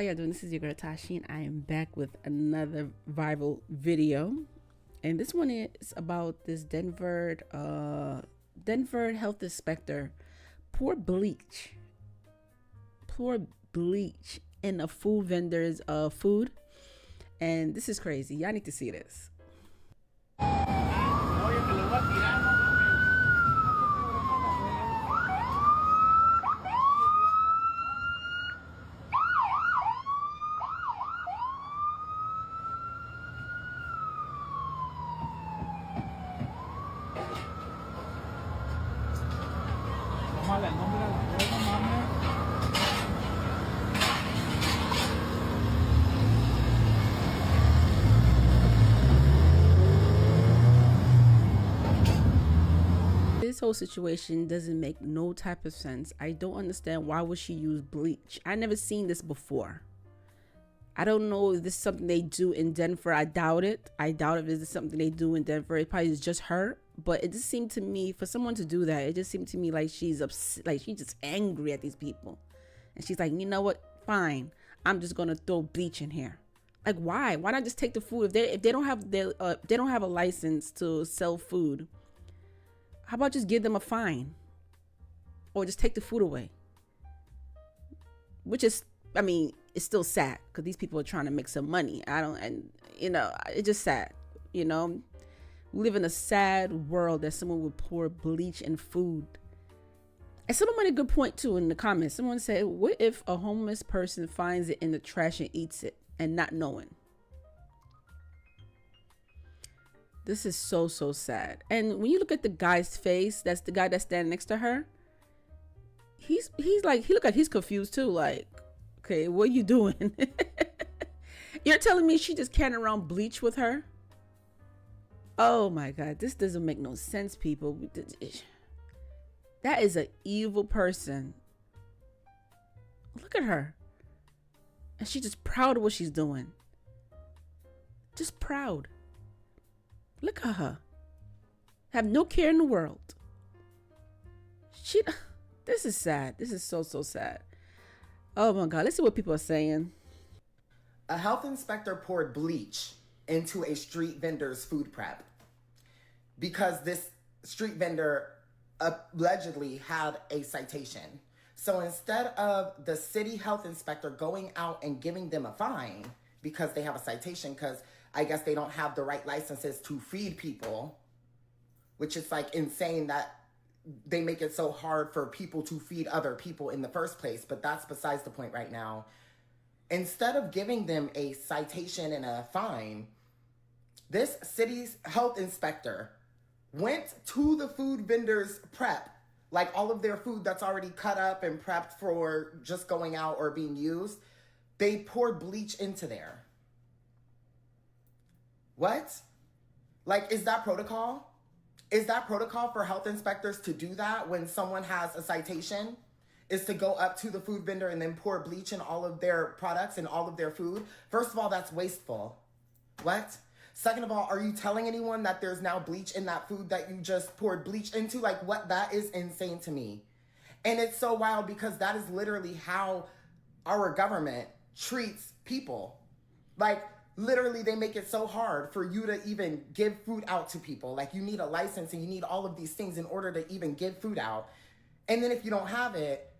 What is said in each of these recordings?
How y'all doing? This is your girl Tashi, and I am back with another viral video. And this one is about this Denver health inspector. Pour bleach. Pour bleach in a food vendor's food. And this is crazy. Y'all need to see this. This whole situation doesn't make no type of sense. I don't understand why would she use bleach. I never seen this before. I don't know if this is something they do in Denver. I doubt it. I doubt if this is something they do in Denver. It probably is just her. But it just seemed to me, for someone to do that, it just seemed to me like she's upset, like she's just angry at these people. And she's like, you know what? Fine. I'm just gonna throw bleach in here. Like, why? Why not just take the food? If they don't have they don't have a license to sell food, how about just give them a fine? Or just take the food away? Which is, I mean, it's still sad because these people are trying to make some money. It's just sad. We live in a sad world that someone would pour bleach in food. And someone made a good point too in the comments. Someone said, what if a homeless person finds it in the trash and eats it and not knowing? This is so sad. And when you look at the guy's face, that's the guy that's standing next to her. He look like he's confused too. Like, okay, what are you doing? You're telling me she just carrying around bleach with her? Oh my God, this doesn't make no sense, people. That is an evil person. Look at her. And she's just proud of what she's doing. Just proud. Look at her. Have no care in the world. This is sad. This is so sad. Oh my God, let's see what people are saying. A health inspector poured bleach into a street vendor's food prep because this street vendor allegedly had a citation. So instead of the city health inspector going out and giving them a fine because they have a citation, because I guess they don't have the right licenses to feed people, which is like insane that they make it so hard for people to feed other people in the first place. But that's besides the point right now. Instead of giving them a citation and a fine, this city's health inspector went to the food vendor's prep, like all of their food that's already cut up and prepped for just going out or being used. They poured bleach into there. What? Like, is that protocol? Is that protocol for health inspectors to do that when someone has a citation? Is to go up to the food vendor and then pour bleach in all of their products and all of their food? First of all, that's wasteful. What? Second of all, are you telling anyone that there's now bleach in that food that you just poured bleach into? Like, what? That is insane to me. And it's so wild because that is literally how our government treats people. Like, literally, they make it so hard for you to even give food out to people. Like, you need a license and you need all of these things in order to even give food out. And then if you don't have it,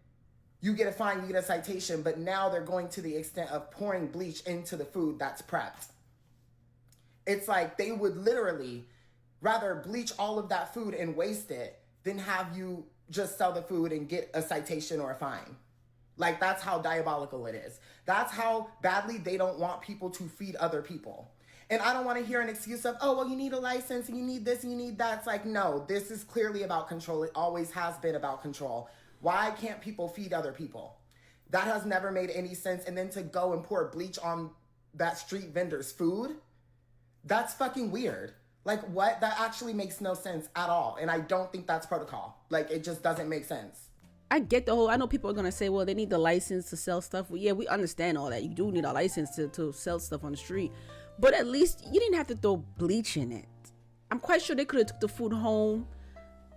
you get a fine, you get a citation, but now they're going to the extent of pouring bleach into the food that's prepped. It's like they would literally rather bleach all of that food and waste it than have you just sell the food and get a citation or a fine. Like, that's how diabolical it is. That's how badly they don't want people to feed other people. And I don't want to hear an excuse of, oh, well, you need a license and you need this and you need that. It's like, no, this is clearly about control. It always has been about control. Why can't people feed other people? That has never made any sense. And then to go and pour bleach on that street vendor's food, that's fucking weird. Like, what? That actually makes no sense at all. And I don't think that's protocol. Like, it just doesn't make sense. I get I know people are going to say, well, they need the license to sell stuff. Well, yeah, we understand all that. You do need a license to sell stuff on the street. But at least you didn't have to throw bleach in it. I'm quite sure they could have took the food home,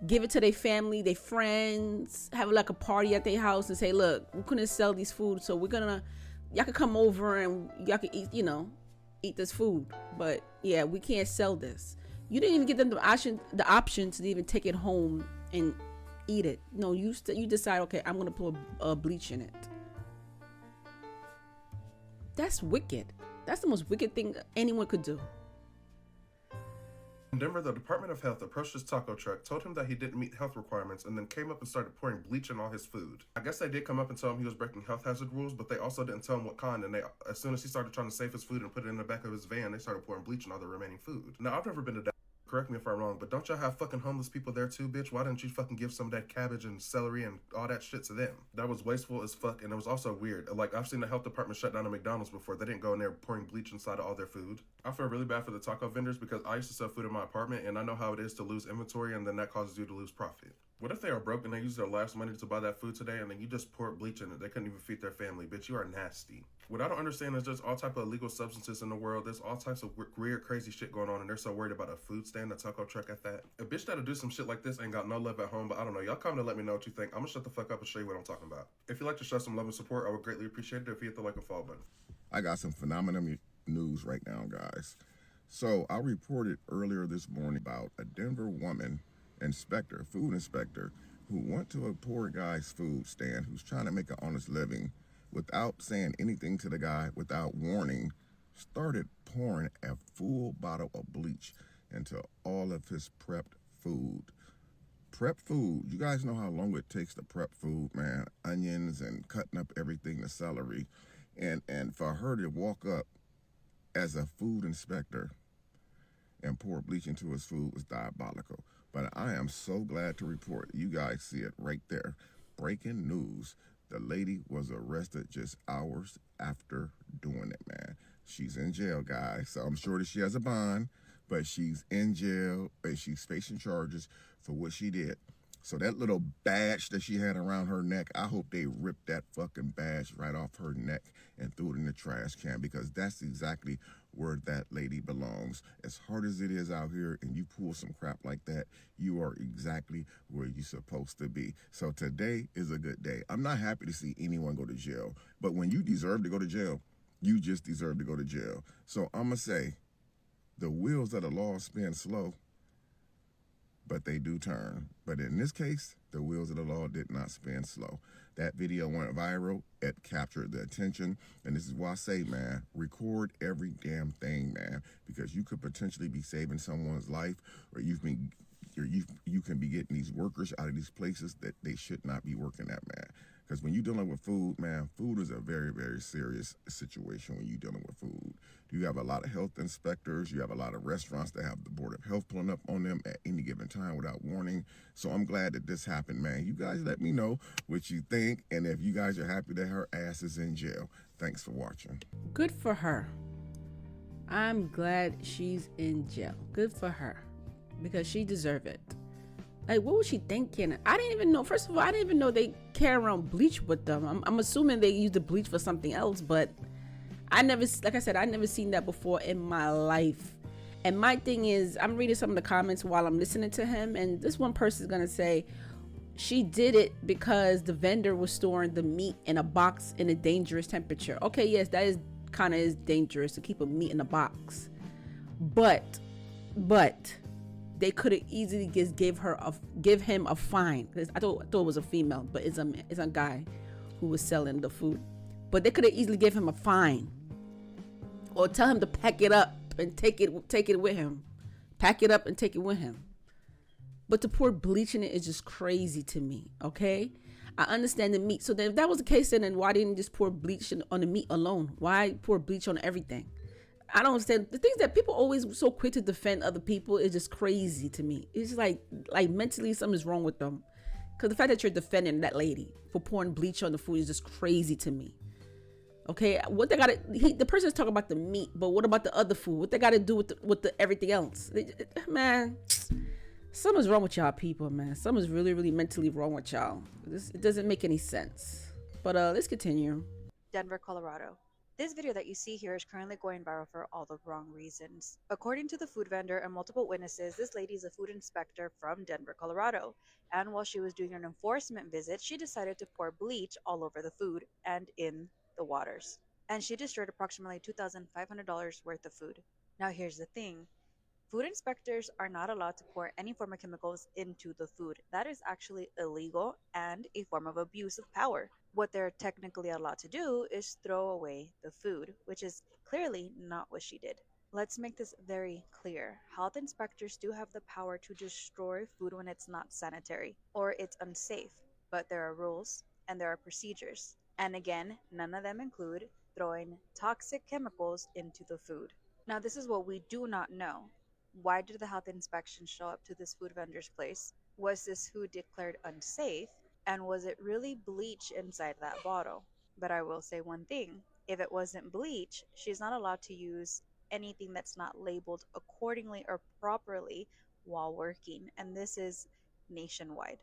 give it to their family, their friends, have like a party at their house and say, look, we couldn't sell these food, so we're gonna y'all could come over and y'all could eat, eat this food. But yeah, we can't sell this. You didn't even give them the option to even take it home and eat it. No, you decide, okay, I'm gonna put bleach in it. That's wicked. That's the most wicked thing anyone could do. In Denver, the Department of Health approached his taco truck, told him that he didn't meet health requirements, and then came up and started pouring bleach in all his food. I guess they did come up and tell him he was breaking health hazard rules, but they also didn't tell him what kind, and as soon as he started trying to save his food and put it in the back of his van, they started pouring bleach in all the remaining food. Now, I've never been to Dallas. Correct me if I'm wrong, but don't y'all have fucking homeless people there too, bitch? Why didn't you fucking give some of that cabbage and celery and all that shit to them? That was wasteful as fuck, and it was also weird. Like, I've seen the health department shut down a McDonald's before. They didn't go in there pouring bleach inside of all their food. I feel really bad for the taco vendors because I used to sell food in my apartment, and I know how it is to lose inventory, and then that causes you to lose profit. What if they are broke and they use their last money to buy that food today, and then you just pour bleach in it? They couldn't even feed their family. Bitch, you are nasty. What I don't understand is there's all type of illegal substances in the world. There's all types of weird, crazy shit going on, and they're so worried about a food stand, a taco truck at that. A bitch that'll do some shit like this ain't got no love at home, but I don't know. Y'all comment and let me know what you think. I'm gonna shut the fuck up and show you what I'm talking about. If you'd like to show some love and support, I would greatly appreciate it if you hit the like and follow button. I got some phenomenal news right now, guys. So I reported earlier this morning about a Denver woman inspector, food inspector, who went to a poor guy's food stand who's trying to make an honest living without saying anything to the guy, without warning, started pouring a full bottle of bleach into all of his prepped food. Prep food, you guys know how long it takes to prep food, man. Onions and cutting up everything, the celery. And for her to walk up as a food inspector and pour bleach into his food was diabolical. But I am so glad to report, you guys see it right there. Breaking news. The lady was arrested just hours after doing it, man. She's in jail, guys. So I'm sure that she has a bond, but she's in jail and she's facing charges for what she did. So that little badge that she had around her neck, I hope they ripped that fucking badge right off her neck and threw it in the trash can, because that's exactly where that lady belongs. As hard as it is out here and you pull some crap like that, you are exactly where you're supposed to be. So today is a good day. I'm not happy to see anyone go to jail, but when you deserve to go to jail, you just deserve to go to jail. So I'm going to say the wheels of the law spin slow, but they do turn. But in this case, the wheels of the law did not spin slow. That video went viral. It captured the attention. And this is why I say, man, record every damn thing, man, because you could potentially be saving someone's life, or you can be getting these workers out of these places that they should not be working at, man. Because when you're dealing with food, man, food is a very, very serious situation when you're dealing with food. You have a lot of health inspectors. You have a lot of restaurants that have the Board of Health pulling up on them at any given time without warning. So I'm glad that this happened, man. You guys let me know what you think, and if you guys are happy that her ass is in jail. Thanks for watching. Good for her. I'm glad she's in jail. Good for her, because she deserved it. Like, what was she thinking? I didn't even know. First of all, I didn't even know they carry around bleach with them. I'm assuming they use the bleach for something else, but I never seen that before in my life. And my thing is, I'm reading some of the comments while I'm listening to him, and this one person is gonna say she did it because the vendor was storing the meat in a box in a dangerous temperature. Okay, yes, that is kind of dangerous to keep a meat in a box, but they could have easily just give him a fine. I thought it was a female, but it's a guy who was selling the food. But they could have easily give him a fine, or tell him to pack it up and take it with him. Pack it up and take it with him. But to pour bleach in it is just crazy to me. Okay, I understand the meat. So then if that was the case, then why didn't you just pour bleach on the meat alone? Why pour bleach on everything? I don't understand. The things that people always so quick to defend other people is just crazy to me. It's just like mentally something's wrong with them. Because the fact that you're defending that lady for pouring bleach on the food is just crazy to me. Okay, what they the person's talking about the meat, but what about the other food? What they got to do with the everything else? Man, something's wrong with y'all people, man. Something's really, really mentally wrong with y'all. It doesn't make any sense. But let's continue. Denver, Colorado. This video that you see here is currently going viral for all the wrong reasons. According to the food vendor and multiple witnesses, this lady is a food inspector from Denver, Colorado. And while she was doing an enforcement visit, she decided to pour bleach all over the food and in the waters. and she destroyed approximately $2,500 worth of food. Now, here's the thing. Food inspectors are not allowed to pour any form of chemicals into the food. That is actually illegal and a form of abuse of power. What they're technically allowed to do is throw away the food, which is clearly not what she did. Let's make this very clear. Health inspectors do have the power to destroy food when it's not sanitary or it's unsafe, but there are rules and there are procedures. And again, none of them include throwing toxic chemicals into the food. Now, this is what we do not know. Why did the health inspection show up to this food vendor's place? Was this food declared unsafe? And was it really bleach inside that bottle? But I will say one thing. If it wasn't bleach, she's not allowed to use anything that's not labeled accordingly or properly while working. And this is nationwide.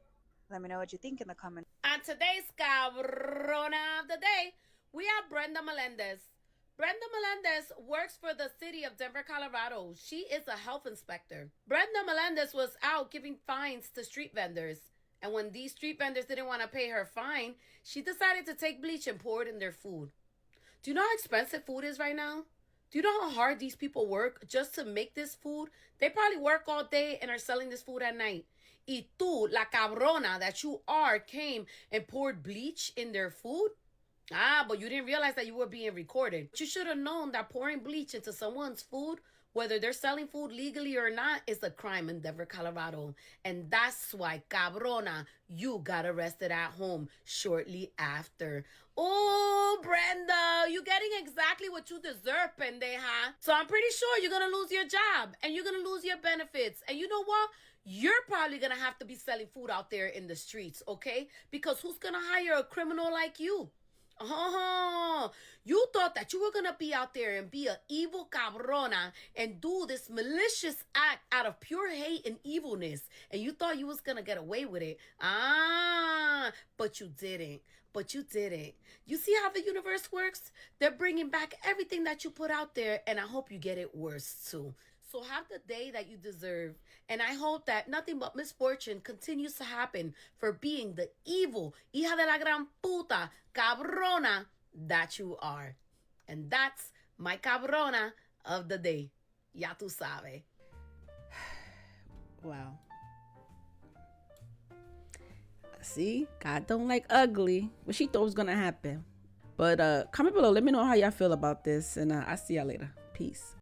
Let me know what you think in the comments. And today's cabrona of the day, we have Brenda Melendez. Brenda Melendez works for the city of Denver, Colorado. She is a health inspector. Brenda Melendez was out giving fines to street vendors. And when these street vendors didn't want to pay her fine, she decided to take bleach and pour it in their food. Do you know how expensive food is right now? Do you know how hard these people work just to make this food? They probably work all day and are selling this food at night. Y tú, la cabrona that you are, came and poured bleach in their food? Ah, but you didn't realize that you were being recorded. You should have known that pouring bleach into someone's food, whether they're selling food legally or not, is a crime in Denver, Colorado. And that's why, cabrona, you got arrested at home shortly after. Oh, Brenda, you're getting exactly what you deserve, pendeja. So I'm pretty sure you're going to lose your job and you're going to lose your benefits. And you know what? You're probably going to have to be selling food out there in the streets, okay? Because who's going to hire a criminal like you? Oh, you thought that you were going to be out there and be an evil cabrona and do this malicious act out of pure hate and evilness. And you thought you was going to get away with it. Ah, but you didn't. But you didn't. You see how the universe works? They're bringing back everything that you put out there, and I hope you get it worse too. So have the day that you deserve. And I hope that nothing but misfortune continues to happen for being the evil, hija de la gran puta, cabrona that you are. And that's my cabrona of the day. Ya tu sabe. Wow. See, God don't like ugly. What she thought was going to happen. But comment below. Let me know how y'all feel about this. And I'll see y'all later. Peace.